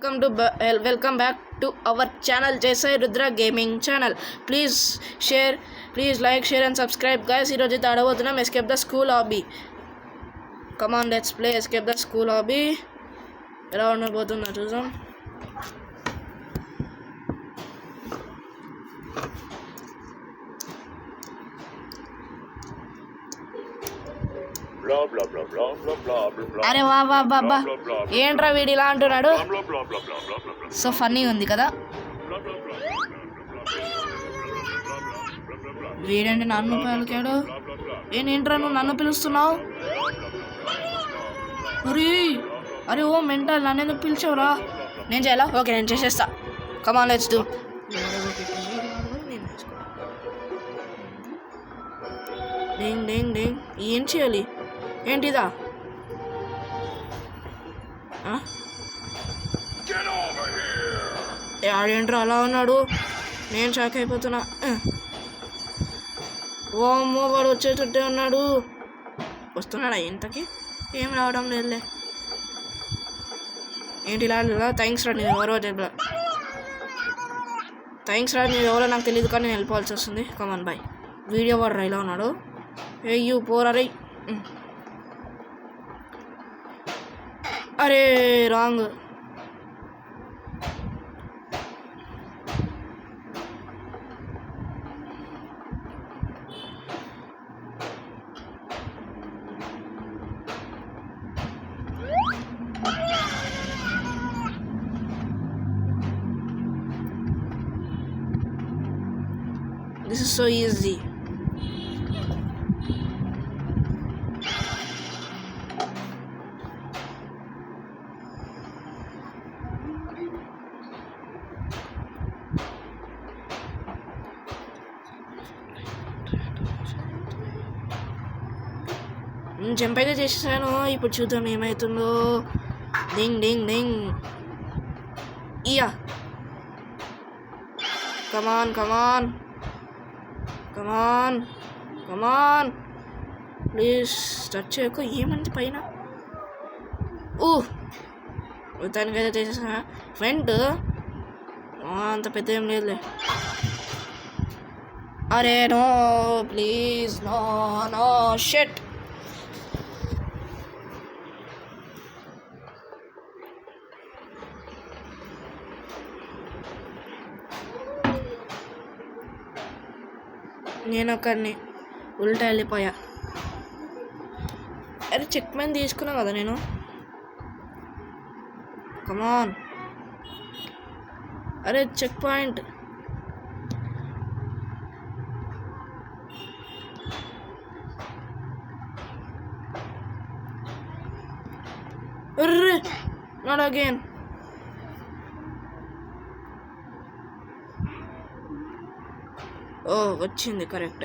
Welcome back to our channel Jaisai Rudra Gaming channel. Please like, share and subscribe guys. Ee roju aadabodunam Escape the School Lobby. Come on, let's play Escape the School Lobby. ఎలా ఉండబోతుందో చూద్దాం. అరే వా బాబా ఏంట్రా వీడు ఇలా అంటున్నాడు. So funny ఉంది కదా. వీడండి నన్ను పలికాడు. ఏంట్రా నువ్వు నన్ను పిలుస్తున్నావు? అరే ఓ మెంటల్, నన్ను ఎందుకు పిలిచావురా? నేను చేయాలా? ఓకే నేను చేసేస్తా. Come on let's do. డేంగ్ డేంగ్ డేంగ్. ఏం చేయాలి? ఏంటిదా? ఆడేంట్రా అలా ఉన్నాడు? నేను షాక్ అయిపోతున్నా. ఓ అమ్మో, వాడు వచ్చేటట్టే ఉన్నాడు. వస్తున్నాడా? ఇంతకి ఏం రావడం లేదులే. ఏంటి ఇలా? థ్యాంక్స్ రా, నేను ఎవరో చెప్పా. థ్యాంక్స్ రా, నేను ఎవరో నాకు తెలియదు కానీ నేను వెళ్ళిపోవాల్సి వస్తుంది. Come on boy. వీడియో వాడు ఇలా ఉన్నాడు. అయ్యూ పోరా రే. అరే wrong. This is so easy. Jump అయితే చేసేసాను. ఇప్పుడు చూద్దాం ఏమవుతుందో. డింగ్ డింగ్ డింగ్. ఇయా కమాన్ కమాన్ కమాన్ కమాన్ ప్లీజ్ టచ్ చేయకు. ఏమంది పైన? దానికైతే చేసేసా. ఫ్రంట్ అంత పెద్ద ఏం లేదులే. అరే నో ప్లీజ్, నో నో షెట్. నేను అక్కడిని ఉల్టా వెళ్ళిపోయా. అరే చెక్ మ్యాన్ తీసుకున్నా కదా నేను. కమాన్. అరే చెక్ పాయింట్. అర్రే నాట్ అగైన్. వచ్చింది కరెక్ట్.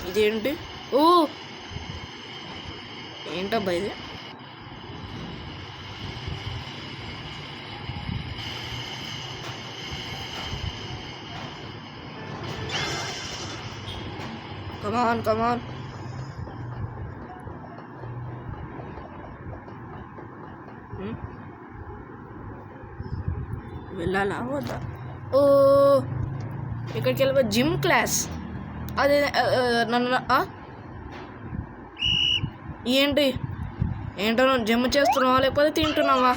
ఇదేంటి? ఏంటబ్బా ఇది? Come on come on. వెళ్ళాలా వద్దా? ఇక్కడికి వెళ్ళిపో. Gym class. అదే నన్ను ఏంటో నువ్వు జిమ్ చేస్తున్నావా లేకపోతే తింటున్నావా?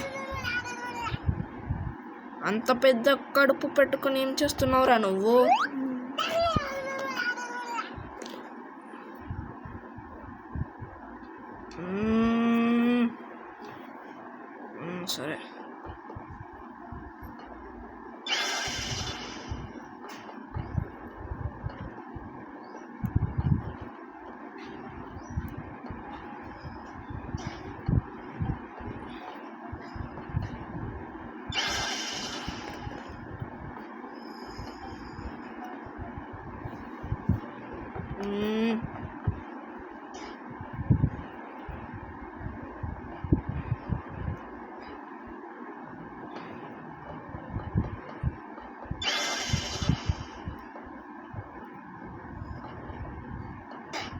అంత పెద్ద కడుపు పెట్టుకుని ఏం చేస్తున్నావురా నువ్వు? సరే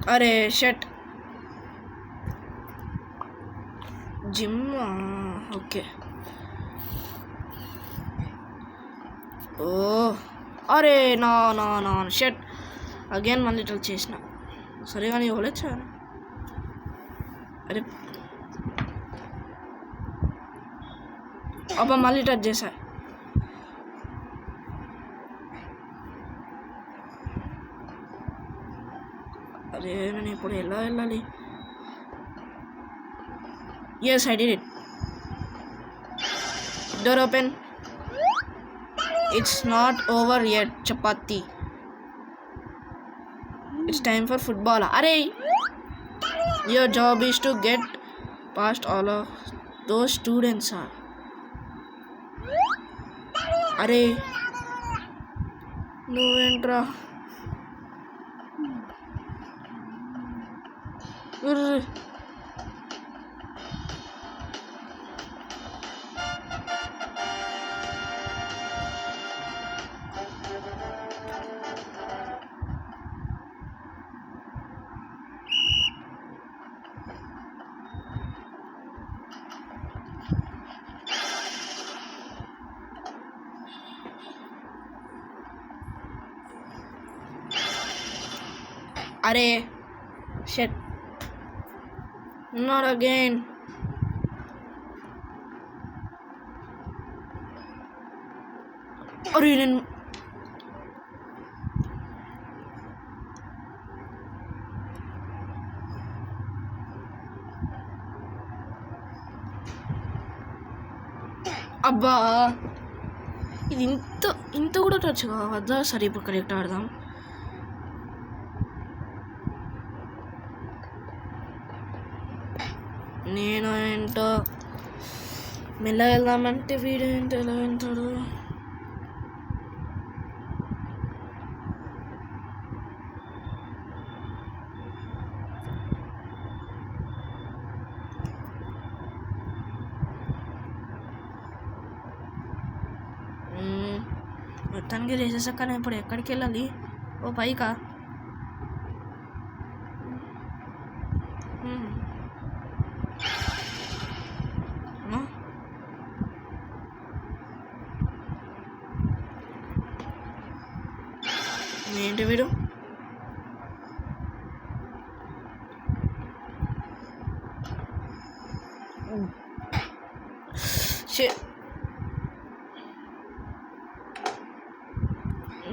అరే షట్ జిమ్ ఓకే ఓ అరే నా నా నా షట్ అగైన్ మళ్ళీ ఇట్లా చేసిన సరే కానీ ఇవ్వలేచ్చా అరే అబ్బా మళ్ళీ టచ్ చేశా అరే నేను ఇప్పుడు ఎలా వెళ్ళాలి yes I did it door open it's not over yet chapati it's time for football అరే your job is to get past all of those students అరే నువ్వేంట్రా అరే షట్ not again అరే నేను అబ్బా ఇది ఇంత కూడా టచ్ కావద్దా సరే ఇప్పుడు కరెక్ట్ ఆడదాం నేను ఏంటో మెల్లగా వెళ్దామంటే వీడు ఏంటో ఎలా వెళ్తాడు మొత్తానికి చేసేసాక నేను ఇప్పుడు ఎక్కడికి వెళ్ళాలి ఓ పైకా ఏంటి వీడు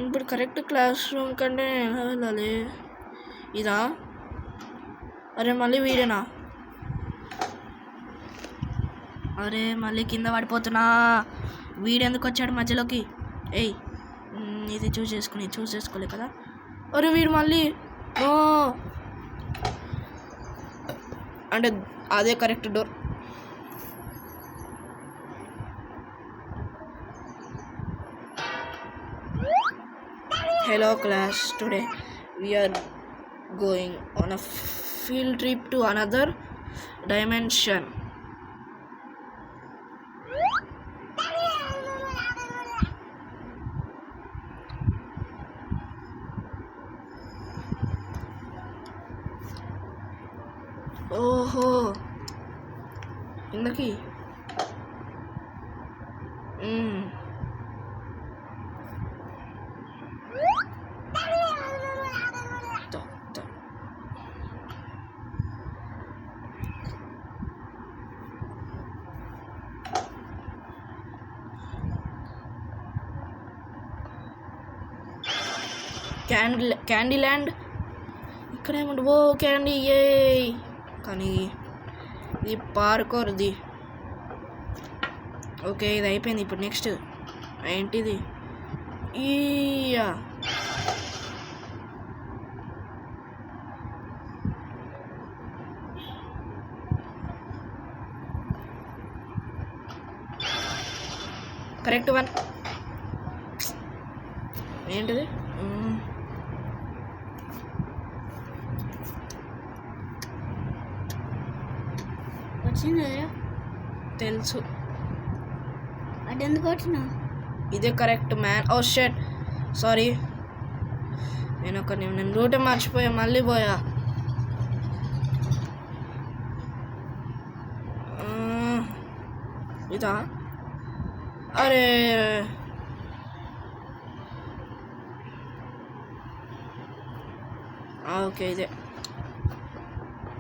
ఇప్పుడు కరెక్ట్ క్లాస్ రూమ్ కంటే ఎలా వెళ్ళాలి ఇదా అరే మళ్ళీ వీడేనా అరే మళ్ళీ కింద పడిపోతున్నా వీడెందుకు వచ్చాడు మధ్యలోకి ఏయ్ ఇది చూస్ చేసుకోలే కదా అరే వీడు మళ్ళీ ఓ అంటే అదే correct door hello class today we are going on a field trip to another dimension ఓహో ఇందకి క్యాండీ ల్యాండ్ ఇక్కడ ఏమంటే ఓ క్యాండీ ఏ కానీ ఇది పార్కోర్ది ఓకే ఇది అయిపోయింది ఇప్పుడు నెక్స్ట్ ఏంటిది ఈయా కరెక్ట్ వన్ ఏంటిది వచ్చిందా తెలుసు అది ఎందుకు వచ్చినా ఇదే correct man oh shut sorry నేను రూటే మర్చిపోయా మళ్ళీ పోయా ఇదా? అరే ఓకే ఇదే.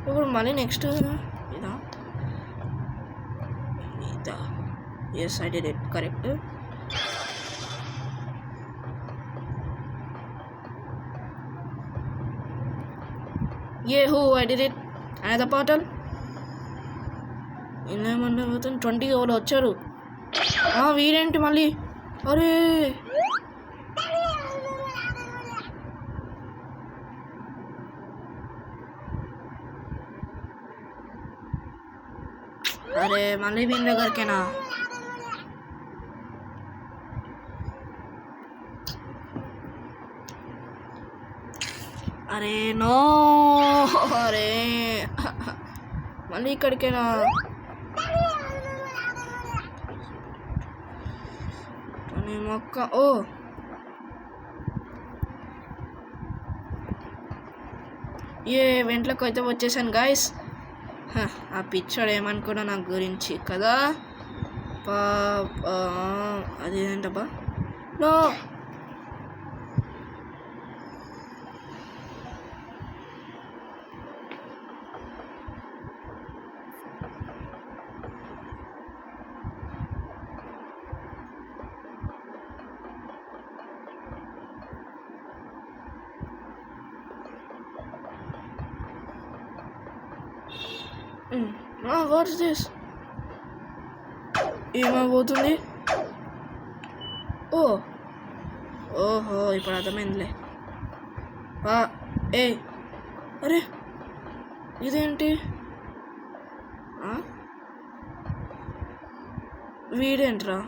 ఇప్పుడు మళ్ళీ నెక్స్ట్ ఇదా? ఇదా? Yes I did it correct. హూ I did it. Another portal. ఇన్నేమన్నా 20 ఎవరు వచ్చారు. వీరేంటి మళ్ళీ? అరే అరే మళ్ళీ వీని దగ్గరికేనా? అరే నో. అరే మళ్ళీ ఇక్కడికేనా? మొక్క. వెంట్లకు అయితే వచ్చేసాను గాయస్. ఆ పిచ్చోడు ఏమనుకున్నా నా గురించి కదా. అదేంటబ్బా? నో. What's this? ఏమైపోతుంది? ఓహో ఇప్పుడు అర్థమైందిలే. అరే ఇదేంటి? వీడేంట్రా?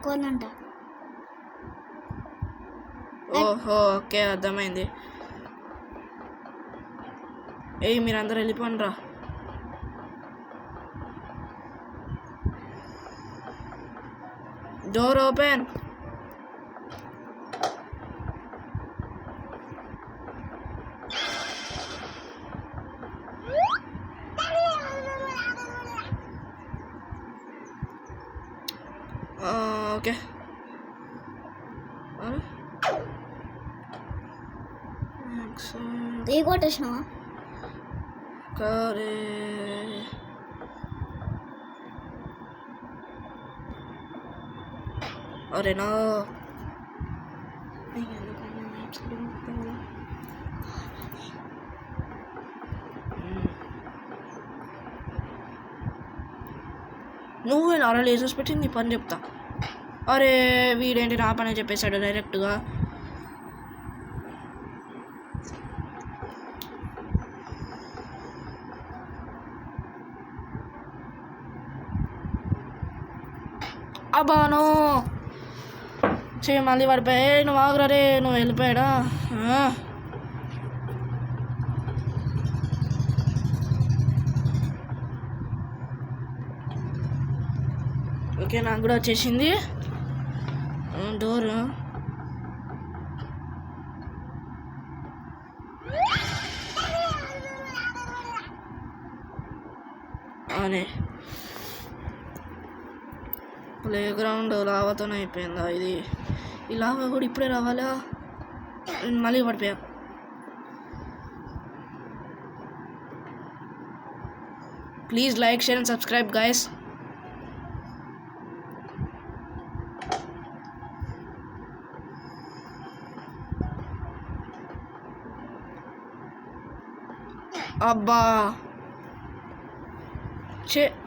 కోనంట. ఓహో ఓకే అర్థమైంది. మీరందరూ వెళ్ళిపోండి రా. Door open. ఓకే ఏ కొట్టేసినావా? करे अरे ना నువ్వే నారా లేజర్స్ పెట్టి నీ పని చెప్తా. అరే వీడేంటి నా పని చెప్పేశాడు డైరెక్ట్గా. అబ్బాను మళ్ళీ పడిపోయా. నువ్వు ఆగురే, నువ్వు వెళ్ళిపోయాడా? ఓకే నాకు కూడా వచ్చేసింది డోర్. అనే ప్లే గ్రౌండ్ లావాతోనే అయిపోయిందా ఇది? ఈ లావా కూడా ఇప్పుడే రావాలా? మళ్ళీ పడిపోయా. Please like share and subscribe guys. అబ్బా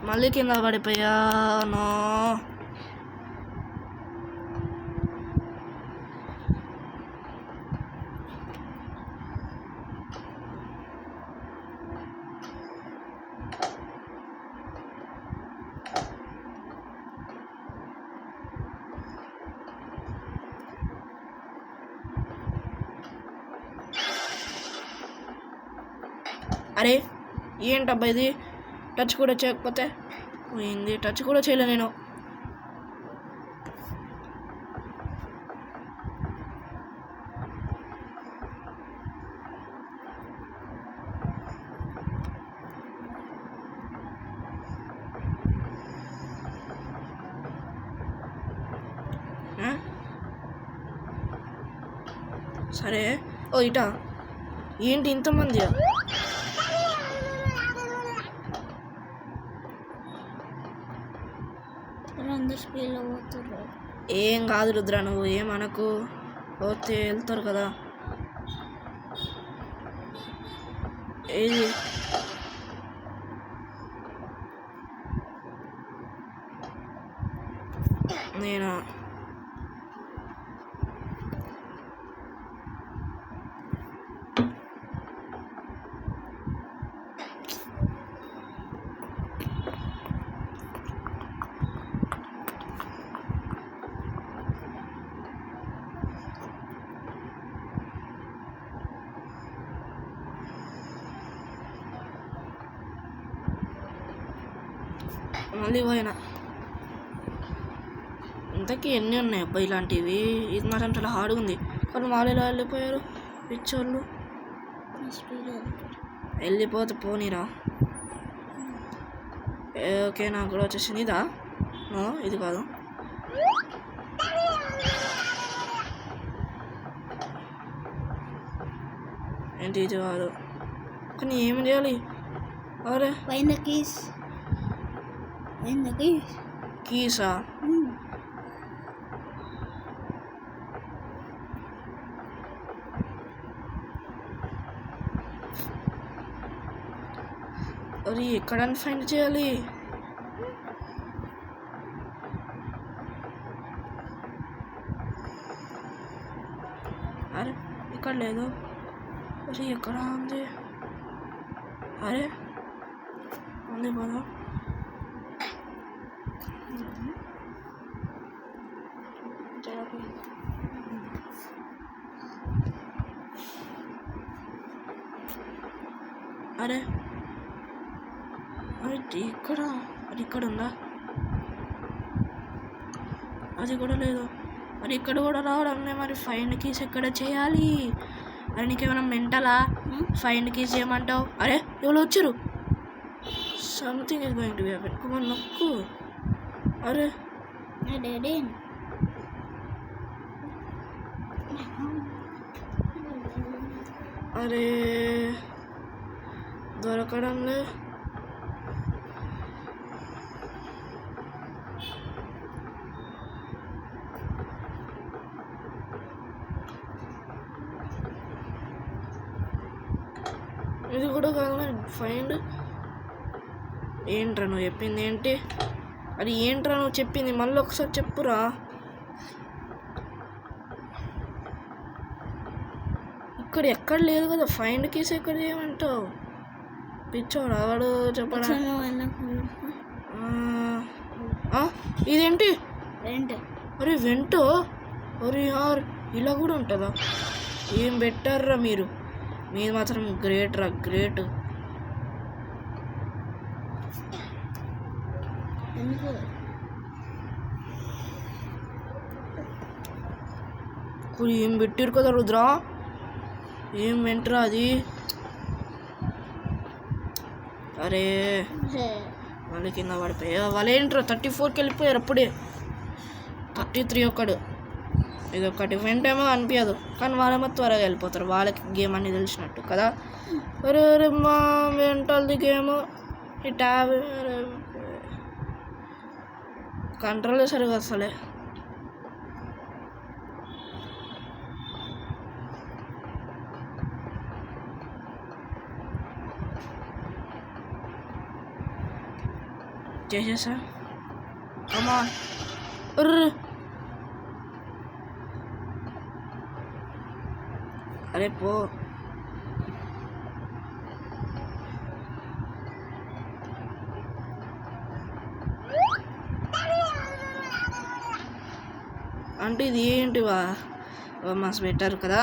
మళ్ళీ కింద పడిపోయాను. అరే ఏంటబ్బా ఇది? టచ్ కూడా చేయకపోతే పోయింది. టచ్ కూడా చేయలే నేను. సరే. ఓ ఇటా ఏంటి ఇంతమంది? అందరు స్పీడ్లో పోతున్నారు. ఏం కాదు రుద్ర, నువ్వు ఏమనకు. పోతే వెళ్తారు కదా. ఏది నేనా? మళ్ళీ పోయినా. ఇంతకీ ఎన్ని ఉన్నాయి అబ్బా ఇలాంటివి? ఇది నాకు చాలా హార్డ్గా ఉంది. కానీ వాళ్ళు ఎలా వెళ్ళిపోయారు పిచ్చోళ్ళు? వెళ్ళిపోతే పోనీరా. ఓకే నాకు కూడా వచ్చేసింది. ఇదా? ఇది కాదు. ఏంటి ఇది కాదు. కానీ ఏమి చేయాలి? అరే Find the keys. Find the keys. కీసా? అరే ఎక్కడ ఫైండ్ చేయాలి? అరే ఇక్కడ లేదు. అరే ఎక్కడ ఉంది? అరే ఉంది కదా. అరే అరే ఇక్కడ, అది ఇక్కడ ఉందా? అది కూడా లేదు. మరి ఇక్కడ కూడా రావడం లేదు. మరి ఫైండ్ కీస్ ఎక్కడ చేయాలి? అరే నీకేమైనా మెంటలా? ఫైండ్ కీస్ చేయమంటావు? అరే ఎవరు వచ్చారు? Something is going to be happen. Come on నొక్కు. అరే డాడీ అరే దొరకడం లేదు. ఇది కూడా కాదు. ఫైండ్ ఏంట్రా నువ్వు చెప్పింది? ఏంటి అది? ఏంట్రా నువ్వు చెప్పింది? మళ్ళీ ఒకసారి చెప్పురా. ఇక్కడ ఎక్కడ లేదు కదా. ఫైండ్ కీస్ ఎక్కడ చేయమంటావు? పిచ్చోడా వాడు చెప్పడా? ఇదేంటి? అరే వెంటో? అరే యార్ ఇలా కూడా ఉంటుందా? ఏం బెటర్రా మీరు. మీరు మాత్రం గ్రేట్ రా, గ్రేట్. ఏం పెట్టారు కదా రుద్రా? ఏం వెంటరా అది? అరే మళ్ళీ కింద పడిపోయా. వాళ్ళు ఏంట్రా 34కి వెళ్ళిపోయారు అప్పుడే. 33 ఒక్కడు. ఇది ఒకటి వెంటేమో అనిపించదు, కానీ వాళ్ళేమో త్వరగా వెళ్ళిపోతారు. వాళ్ళకి గేమ్ అన్నీ తెలిసినట్టు కదా. అరే అరే మా వెంటల్ది గేమ్ ఈ ట్యాబ్ కంట్రోల్ సరిగా వస్తలే. చేసేసా. కమాన్. అరే పో. అంటే ఇది ఏంటివా? మస్తు బెటర్ కదా.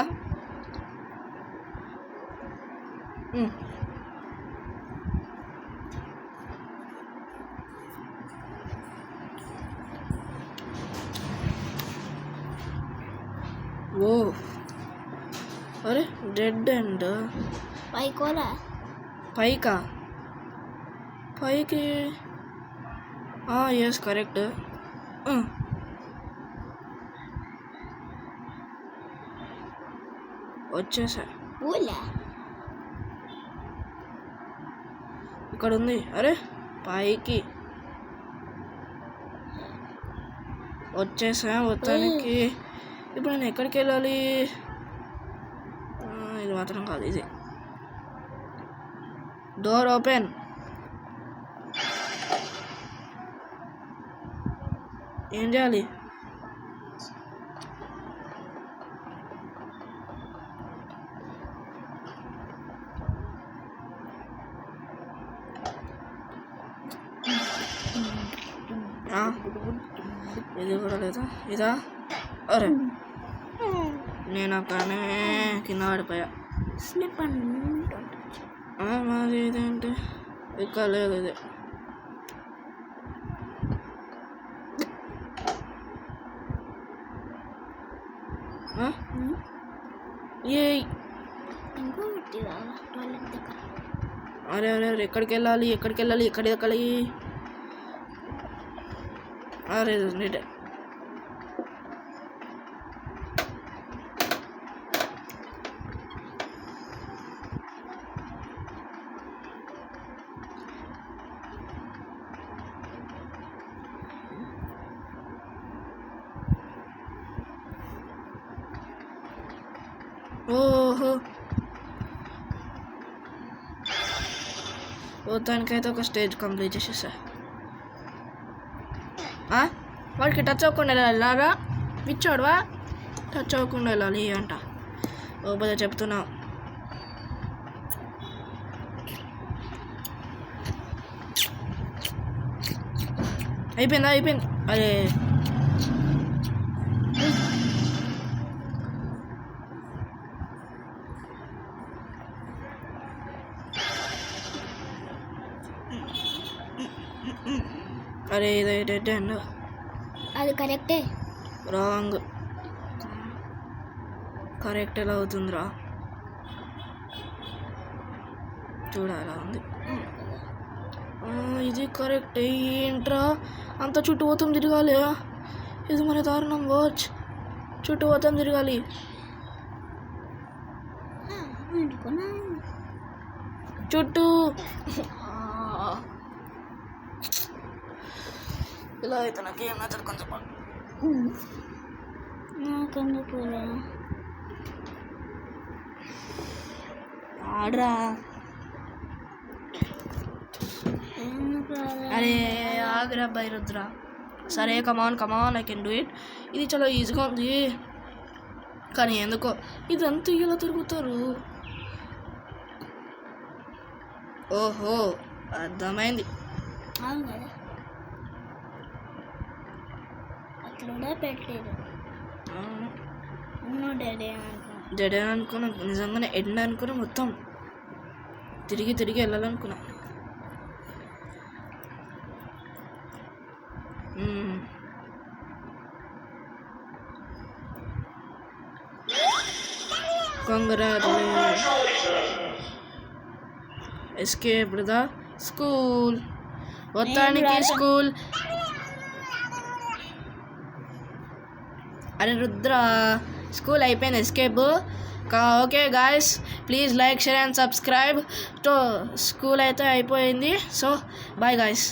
ఓ అరే డెడ్ ఎండ్. పైకోలా? పైకా? పైకి ఎస్ కరెక్ట్. వచ్చేసా. ఊలా ఇక్కడ ఉంది. అరే పైకి వచ్చేసా మొత్తానికి. ఇప్పుడు నేను ఎక్కడికి వెళ్ళాలి? ఇది మాత్రం కాదు, ఇది డోర్ ఓపెన్. ఏం చేయాలి? ఇది కూడా లేదా? ఇదా? అరే నేను అక్కడనే కింద పడిపోయా. స్లిప్ మరి ఇదేంటి ఇక్కడ లేదు? ఇది ఏ ఇంకోటి టాయిలెట్ దగ్గర. అరే అరే అరే ఎక్కడికి వెళ్ళాలి? ఎక్కడికి వెళ్ళాలి? ఎక్కడికి? అరే నీట్. ఓహో మొత్తానికైతే ఒక స్టేజ్ కంప్లీట్ చేసేసా. వాడికి టచ్ అవ్వకుండా వెళ్ళాలా? పిచ్చాడువా, టచ్ అవ్వకుండా వెళ్ళాలి అంట. ఓ బదా చెప్తున్నా. అయిపోయింది. అరే అరే ఇది డెడ్ అండ్ అది కరెక్టే. రాంగ్. కరెక్ట్ ఎలా అవుతుందిరా? చూడాలా ఉంది. ఇది కరెక్ట్. ఏంట్రా అంత చుట్టూ పోతాం తిరగాలి? ఇది మన దారుణం. వాచ్ చుట్టూ పోతాం తిరగాలి. చుట్టూ ఇలా అయితే నాకు ఏం నచ్చదు. కొంచెం నాకెందుకు ఆడరా? అరే ఆగ్రా బైరుద్రా. సరే come on I can do it. ఇది చాలా ఈజీగా ఉంది, కానీ ఎందుకో ఇదంతా ఇలా తిరుగుతారు. ఓహో అర్థమైంది. అట్లా పెట్టలేదు. డెడ్ అనుకున్నా, నిజంగానే ఎండ్ అనుకున్నా. మొత్తం తిరిగి వెళ్ళాలనుకున్నా. Escape the school. మొత్తానికి స్కూల్. అరే రుద్ర, స్కూల్ అయిపోయింది. Escape. Okay guys, please like, share and subscribe. School అయితే అయిపోయింది. So bye guys.